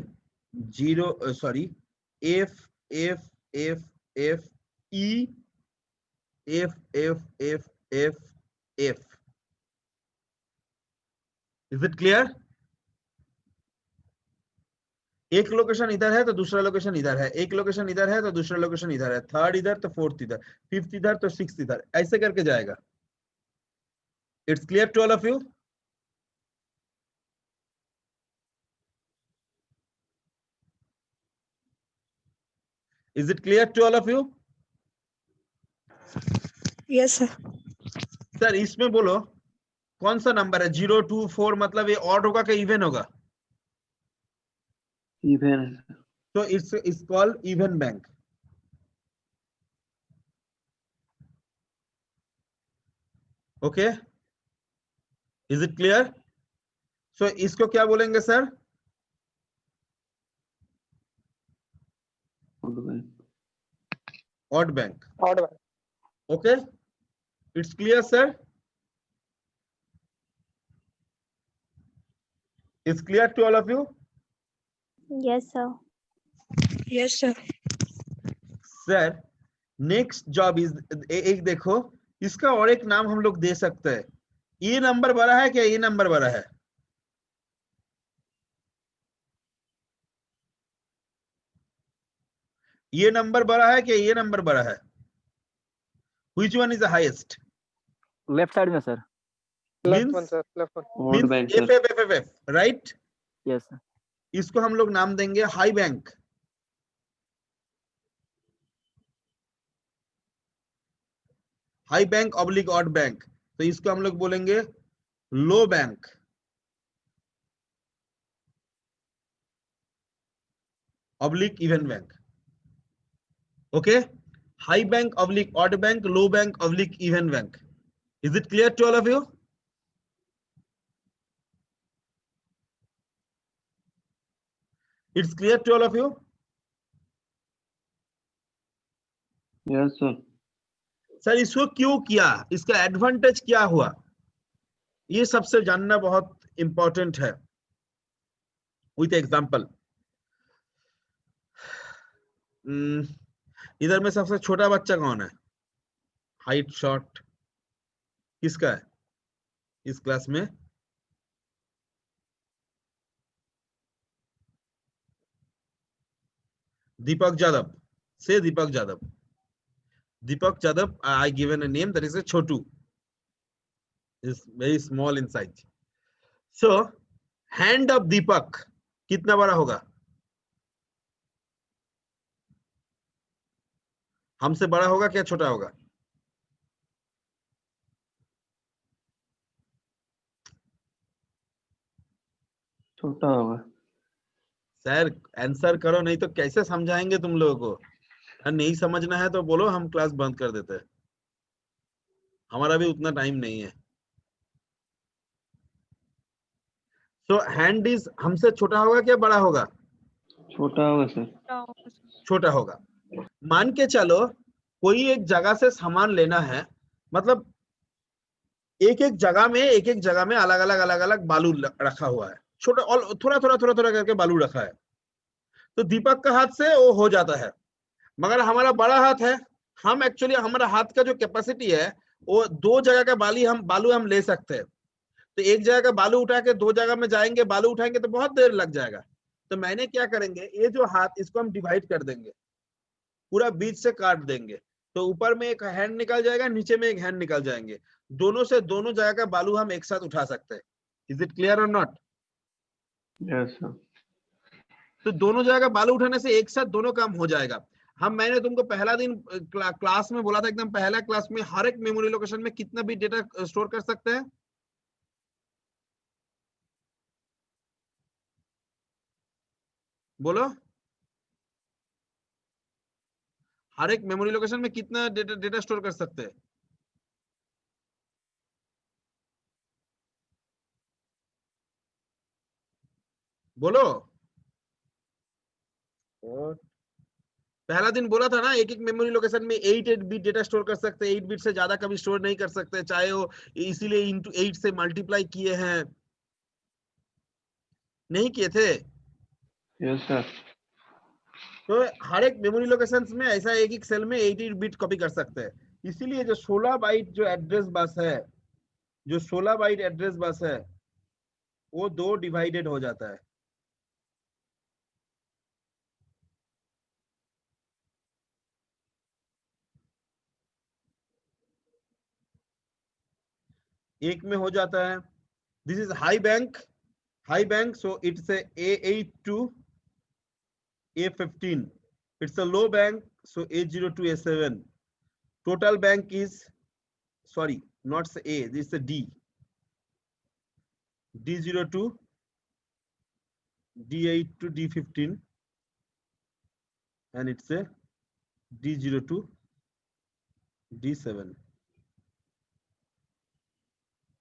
0 sorry F F F F E F F F F F. Is it clear? एक location इधर है तो दूसरा location इधर है, एक location इधर है तो दूसरा लोकेशन इधर है, थर्ड इधर तो फोर्थ इधर, फिफ्थ इधर तो सिक्स्थ इधर, ऐसे करके जाएगा। It's clear to all of you? Is it clear to all of you? Yes, sir. Sir इसमें बोलो कौन सा नंबर है 0 2 4, मतलब ये ऑड होगा कि इवन होगा? इवन। तो it's called even bank. Okay, is it clear? So इसको क्या बोलेंगे sir? Odd bank. Odd bank. Okay, it's clear sir? It's clear to all of you? Yes, sir. Yes, sir. Sir next job is एक देखो, इसका और एक नाम हम लोग दे सकते हैं। ये नंबर बड़ा है क्या ये नंबर बड़ा है? ये नंबर बड़ा है क्या ये नंबर बड़ा है? Which one is the highest? Left side में sir. Left one sir. Left one. Odd bank F sir. F F F F, right? Yes sir. इसको हम लोग नाम देंगे high bank. High bank oblique odd bank, तो इसको हम लोग बोलेंगे low bank. Oblique even bank. Okay, high bank oblique odd bank, low bank oblique even bank. Is it clear to all of you? It's clear to all of you? Yes sir. Sir इसको क्यों किया, इसका advantage क्या हुआ, ये सबसे जानना बहुत इंपॉर्टेंट है। विथ एग्जांपल, इधर में सबसे छोटा बच्चा कौन है? हाइट शॉर्ट किसका है? इस क्लास में? Deepak Jadhav. Say Deepak Jadhav. Deepak Jadhav, I given a name, that is a Chotu. Is very small in size. So, hand of Deepak कितना बड़ा होगा? हमसे बड़ा होगा क्या छोटा होगा? छोटा होगा। सर आंसर करो, नहीं तो कैसे समझाएंगे तुम लोगों को? नहीं समझना है तो बोलो, हम क्लास बंद कर देते हैं। हमारा भी उतना टाइम नहीं है। सो हैंड इज हमसे छोटा होगा क्या बड़ा होगा? छोटा होगा सर। छोटा होगा। मान के चलो कोई एक जगह से सामान लेना है, मतलब एक एक जगह में अलग अलग बालू रखा हुआ है, छोटा और थोड़ा थोड़ा करके बालू रखा है। तो दीपक का हाथ से वो हो जाता है, मगर हमारा बड़ा हाथ है, हम एक्चुअली हमारा हाथ का जो कैपेसिटी है वो दो जगह का बालू हम ले सकते हैं। तो एक जगह का बालू उठा के दो जगह में जाएंगे, बालू उठाएंगे तो बहुत देर लग जाएगा। तो मैंने क्या करेंगे, ये जो हाथ इसको हम डिवाइड कर देंगे, पूरा बीच से काट देंगे, तो ऊपर में एक हैंड निकल जाएगा, नीचे में एक हैंड निकल जाएंगे, दोनों से दोनों जगह का बालू हम एक साथ उठा सकते हैं। इज इट क्लियर और नॉट? Yes sir. तो दोनों जगह का बालू उठाने से एक साथ दोनों काम हो जाएगा। मैंने तुमको पहला दिन क्लास में बोला था, एकदम पहला क्लास में, हर एक मेमोरी लोकेशन में कितना भी डेटा स्टोर कर सकते हैं? बोलो, हर एक मेमोरी लोकेशन में कितना डेटा स्टोर कर सकते हैं? बोलो। और पहला दिन बोला था ना, एक एक मेमोरी लोकेशन में 8 बिट डेटा स्टोर कर सकते हैं, 8 बिट से ज्यादा कभी स्टोर नहीं कर सकते, चाहे वो इसीलिए इंटू 8 से मल्टीप्लाई किए हैं, नहीं किए थे? Yes sir. तो हर एक मेमोरी लोकेशंस में ऐसा एक एक सेल में 8 बिट कॉपी कर सकते हैं। इसीलिए जो 16 बाइट जो एड्रेस बस है, जो 16 बाइट एड्रेस बस है, वो दो डिवाइडेड हो जाता है। एक में हो जाता है, this is high bank, so it's a A8 to A15. It's a low bank, so A0 to A7. Total bank is, sorry, not A, this is a D0 to D8 to D15, and it's a D0 to D7.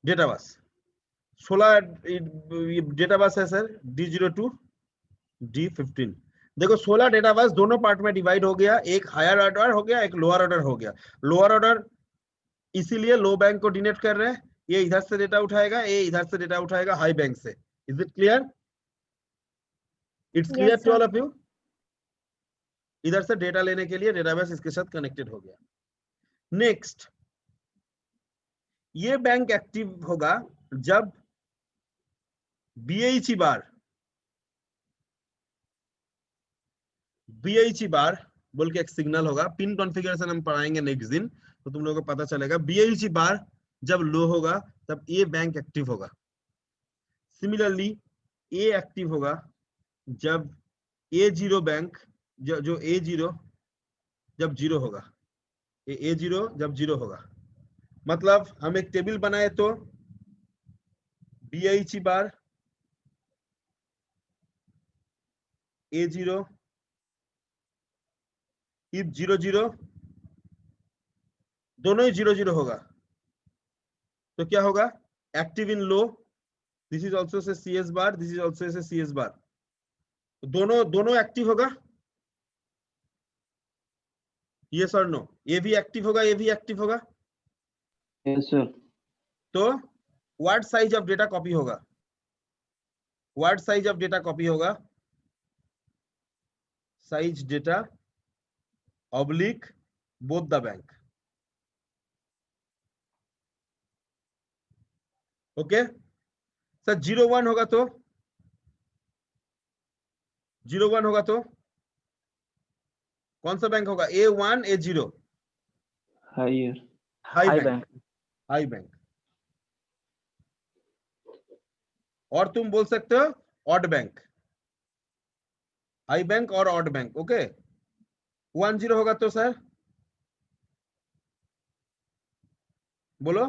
Data bus 16 data bus है sir, D0 to D15। देखो 16 data bus दोनों part में divide हो गया, एक higher order हो गया, एक लोअर ऑर्डर हो गया। लोअर ऑर्डर इसीलिए लो बैंक को डिनोट कर रहे हैं, ये इधर से डेटा उठाएगा, ये इधर से डेटा उठाएगा हाई बैंक से। Is it clear? It's clear to all of you? इधर से डेटा लेने के लिए डेटाबेस इसके साथ कनेक्टेड हो गया। नेक्स्ट, ये बैंक एक्टिव होगा जब BHE बार बोल के एक सिग्नल होगा, पिन कॉन्फ़िगरेशन हम पढ़ाएंगे नेक्स्ट दिन, तो तुम लोगों को पता चलेगा। BHE बार जब लो होगा तब ये बैंक एक्टिव होगा। सिमिलरली ए एक्टिव होगा जब A0 बैंक, जो A0 जब 0 होगा, ये A0 जब 0 होगा। मतलब हम एक टेबल बनाए तो BHE बार A0 if 0 0 दोनों ही 0 0 होगा, तो क्या होगा? Active in low, this is also say CS bar, this is also say CS बार, दोनों एक्टिव होगा। यस और नो? ये भी एक्टिव होगा, ये भी एक्टिव होगा। Yes sir. तो word size of data copy होगा, word size of data copy होगा, size data oblique both the bank. Okay sir 01 होगा तो 01 होगा तो कौन सा बैंक होगा? A1 A0 Higher. High High bank bank. High bank. और तुम बोल सकते हो ऑड बैंक, हाई बैंक और ऑड बैंक। ओके 10 होगा तो सर बोलो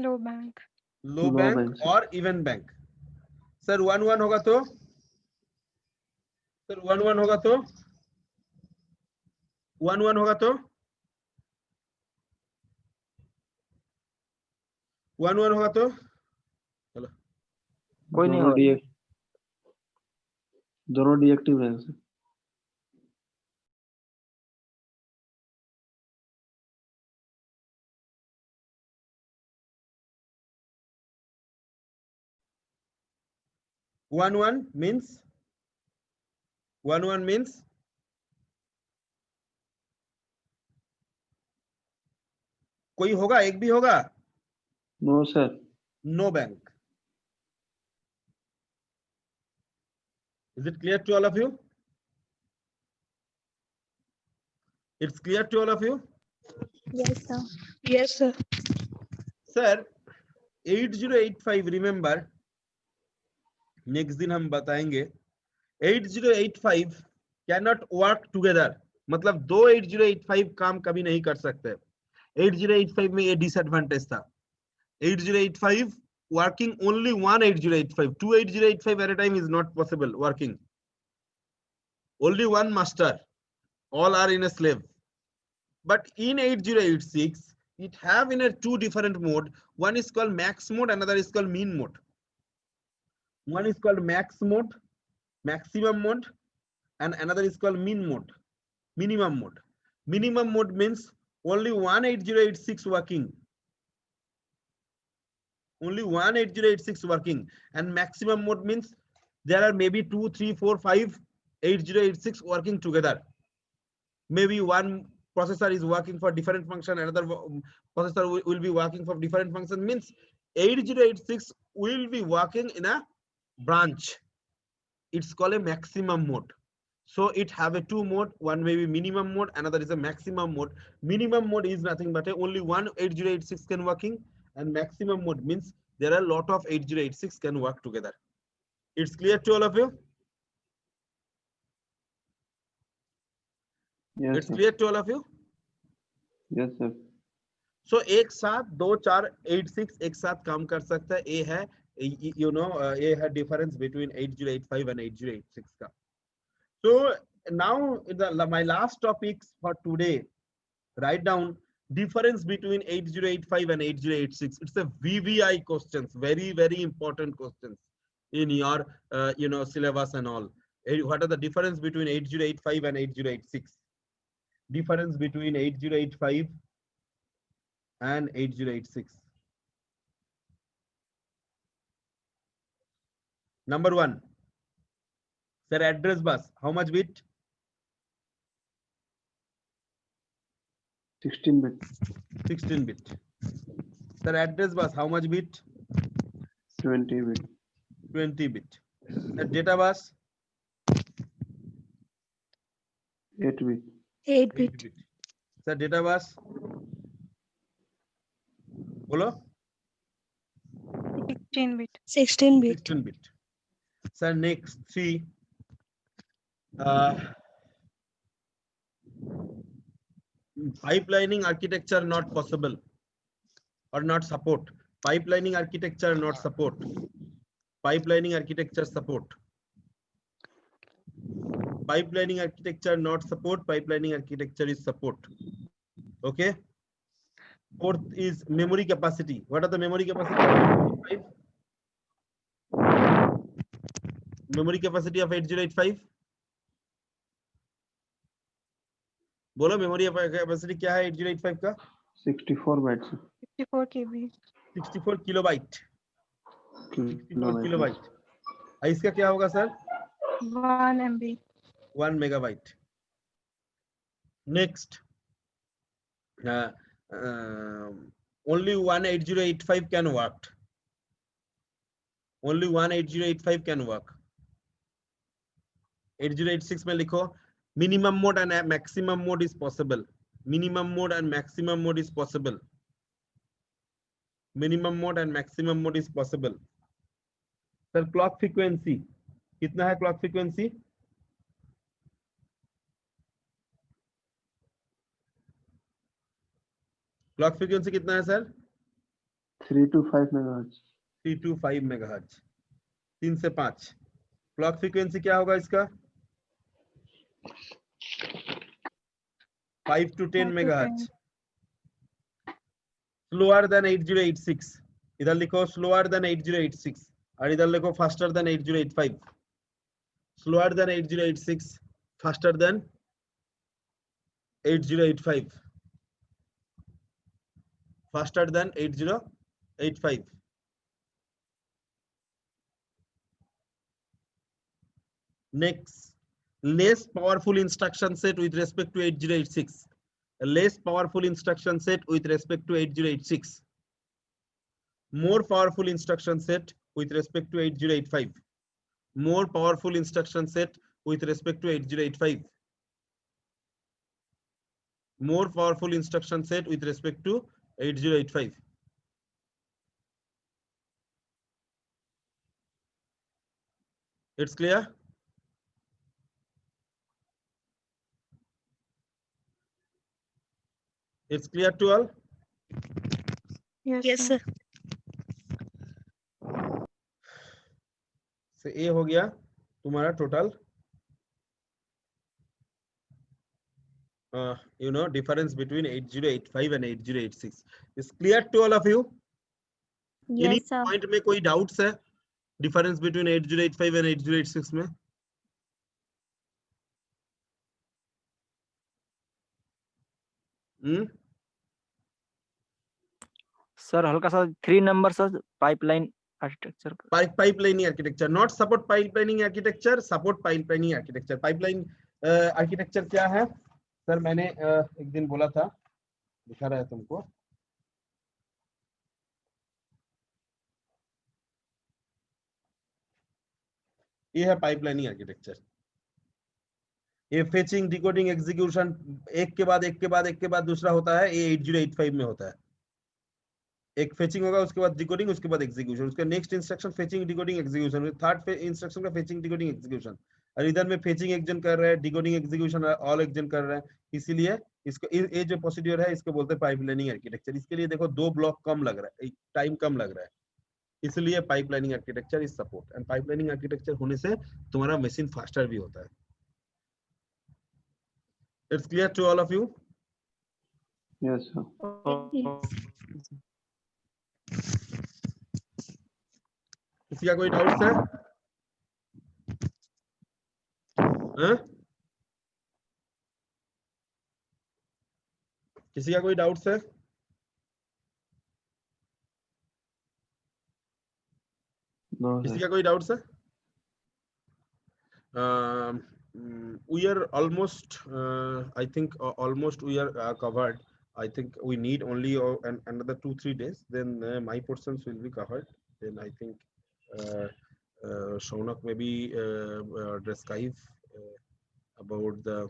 लो बैंक। लो Low बैंक bank, sir. और इवन बैंक। सर 11 होगा तो सर 11 होगा तो 11 होगा तो 11 होगा तो कोई नहीं दोनों होगा। डी दोनों डीएक्टिव रहेगा सर। 11 means 11 means कोई होगा, एक भी होगा? No sir. No bank. Is it clear to all of you? It's clear to all of you? Yes, sir. Yes, sir. Sir 8085 remember next दिन हम बताएंगे 8085 cannot work together, मतलब दो 8085 काम कभी नहीं कर सकते। 8085 में ये डिसएडवांटेज था। 8085 working only one 8085, two 8085 at a time is not possible working. Only one master, all are in a slave. But in 8086 it have in a two different mode. One is called max mode, another is called min mode. One is called max mode, maximum mode, and another is called min mode, minimum mode. Minimum mode means only one 8086 working, only one 8086 working, and maximum mode means there are maybe 2 3 4 5 8086 working together. Maybe one processor is working for different function, another processor will be working for different function, means 8086 will be working in a branch. It's called a maximum mode. So it have a two mode, one may be minimum mode, another is a maximum mode. Minimum mode is nothing but only one 8086 can working, and maximum mode means there are a lot of 8086 can work together. It's clear to all of you? Yes It's sir. clear to all of you? Yes sir. So एक साथ दो चार 86 एक साथ काम कर सकता है। ये है you know ये है difference between 8085 and 8086 का। So now my last topics for today, write down difference between 8085 and 8086. It's a VVI questions, very important questions in your you know syllabus and all. What are the difference between 8085 and 8086? Difference between 8085 and 8086. Number one, sir, address bus, how much bit? 16 bit. 16 bit. Sir, address bus, how much bit? 20 bit. 20 bit. Sir, data bus? 8 bit. 8 8 bit. bit. Sir, data bus? Bolo? 16 bit. 16 bit. 16 bit. Sir, next three. Pipelining architecture not possible or not support. Pipelining architecture not support. Pipelining architecture support. Pipelining architecture not support. Pipelining architecture is support. Okay. Fourth is memory capacity. What are the memory capacity? Memory capacity of 8085? बोलो memory capacity क्या है 8085 का? 64 bytes. 64 KB. 64 kilobyte. 64 kilobyte. इसका क्या होगा sir? 1 MB. 1 megabyte. Next, only one 8085 can work. only one 8085 can work. 8086 में लिखो minimum mode and maximum mode is possible. Minimum mode and maximum mode is possible. Minimum mode and maximum mode is possible. Sir, clock frequency कितना है? clock frequency clock frequency कितना है sir? 3 to 5 megahertz. 3 to 5 megahertz, 3 से 5. Clock frequency क्या होगा इसका? 5 to 10 megahertz. Slower then 8086. इधर लिखो स्लोअर देन 8086 और इधर लिखो faster than 8085. Slower then 8086, faster than 8085. faster than 8085. Next, less powerful instruction set with respect to 8086. A less powerful instruction set with respect to 8086. More powerful instruction set with respect to 8085. More powerful instruction set with respect to 8085. More powerful instruction set with respect to 8085. It's clear? It's clear to all? Yes, sir. So ये हो गया तुम्हारा total difference between 8085 and 8086. Is clear to all of you? Any Yes, sir. point में कोई doubts है difference between 8085 and 8086 में? Sir हल्का सा 3 number sir pipeline architecture. Pipelining architecture, not support pipelining architecture, support pipelining architecture. Pipeline architecture क्या है? Sir मैंने एक दिन बोला था, दिखा रहा है तुमको. ये है पाइपलाइनिंग आर्किटेक्चर. ये फेचिंग, डिकोडिंग, एग्जीक्यूशन एक के बाद एक के बाद एक के बाद दूसरा होता है. ये 8085 में होता है. एक फेचिंग होगा, उसके बाद डिकोडिंग, उसके बाद एग्जीक्यूशन, उसका next instruction fetching, decoding, execution, third instruction का फेचिंग, डिकोडिंग, एग्जीक्यूशन. और इधर में फेचिंग एक जन कर रहा है, डिकोडिंग, एग्जीक्यूशन ऑल एक जन कर रहा है. इसीलिए इसको ये जो प्रोसीड्यूर है इसको बोलते हैं पाइपलाइनिंग आर्किटेक्चर. इसके लिए देखो 2 ब्लॉक कम लग रहा है, टाइम कम लग रहा है, इसलिए pipelining architecture is support. And pipelining architecture होने से तुम्हारा मशीन फास्टर भी होता है. It's clear to all of you? Yes, sir. किसी का कोई डाउट है? किसी का कोई डाउट है? No, किसी sir. का कोई डाउट है? We are almost, I think almost we are covered. I think we need only another 2-3 days. Then my portions will be covered. Then I think Shaunak maybe describe about the